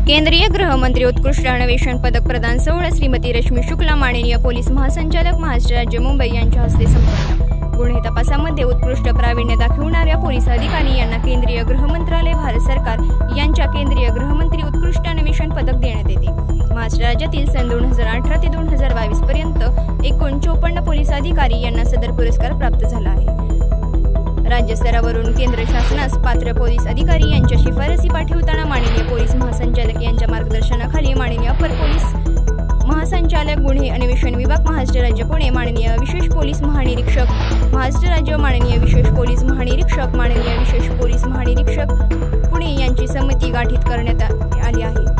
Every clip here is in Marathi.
केंद्रीय गृहमंत्री उत्कृष्ट अन्वेषण पदक प्रदान सोहळा श्रीमती रश्मी शुक्ला माननीय पोलीस महासंचालक महाराष्ट्र राज्य मुंबई यांच्या हस्ते संपन्न। गुन्हे तपासामध्ये उत्कृष्ट प्रावीण्य दाखवणाऱ्या पोलीस अधिकारी यांना केंद्रीय गृहमंत्रालय भारत सरकार यांच्या केंद्रीय गृहमंत्री उत्कृष्ट अन्वेषण पदक देण्यात येते। महाराष्ट्र राज्यातील सन 2018 ते 2022 पर्यंत एकूण 54 पोलीस अधिकारी यांना सदर पुरस्कार प्राप्त झाला आहे। राज्य स्तरावरून केंद्र शासनास पात्र पोलीस अधिकारी यांच्या शिफारसी पाठवताना माननीय पोलीस महासंचालक यांच्या मार्गदर्शनाखाली माननीय अपर पोलीस महासंचालक गुन्हे अन्वेषण विभाग महाराष्ट्र राज्य पुणे, माननीय विशेष पोलीस महानिरीक्षक महाराष्ट्र राज्य, माननीय विशेष पोलीस महानिरीक्षक, माननीय विशेष पोलीस महानिरीक्षक पुणे यांची समिती गठीत करण्यात आली आहे।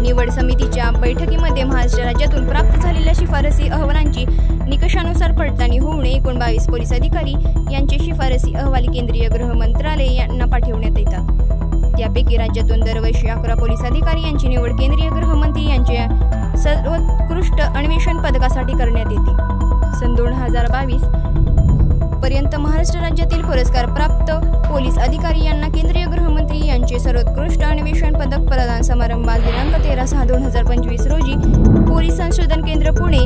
निवड समितीच्या बैठकीमध्ये महाराष्ट्र राज्यातून प्राप्त झालेल्या शिफारसी अहवालांची निकषानुसार पडताळणी होऊन एकूण 22 पोलीस अधिकारी यांचे शिफारसी अहवाल केंद्रीय गृह मंत्रालय यांना पाठवण्यात येतात। त्यापैकी राज्यातून दरवर्षी 11 पोलीस अधिकारी यांची निवड केंद्रीय गृहमंत्री यांच्या सर्वोत्कृष्ट अन्वेषण पदकासाठी करण्यात येते। सन 2022 पर्यंत महाराष्ट्र राज्यातील पुरस्कार प्राप्त पोलीस अधिकारी यांना केंद्रीय गृहमंत्री यांचे सर्वोत्कृष्ट अन्वेषण पदक प्रदान समारंभ दिनांक 13/6/2025 रोजी पोलीस संशोधन केंद्र पुणे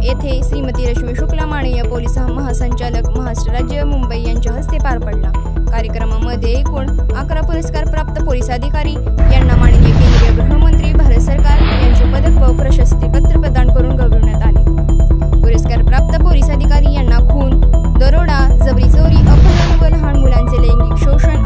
येथे श्रीमती रश्मी शुक्ला माननीय पोलीस महासंचालक महाराष्ट्र राज्य मुंबई यांच्या हस्ते पार पडला। कार्यक्रमामध्ये एकूण 11 पुरस्कार प्राप्त पोलीस अधिकारी यांना माननीय केंद्रीय गृहमंत्री भारत सरकार यांचे पदक व प्रशस्तीपत्र प्रदान करून गौरवण्यात आले। पुरस्कार प्राप्त पोलीस अधिकारी यांना खून, दरोडा, जबरी चोरी, अपहरण व लहान मुलांचे लैंगिक शोषण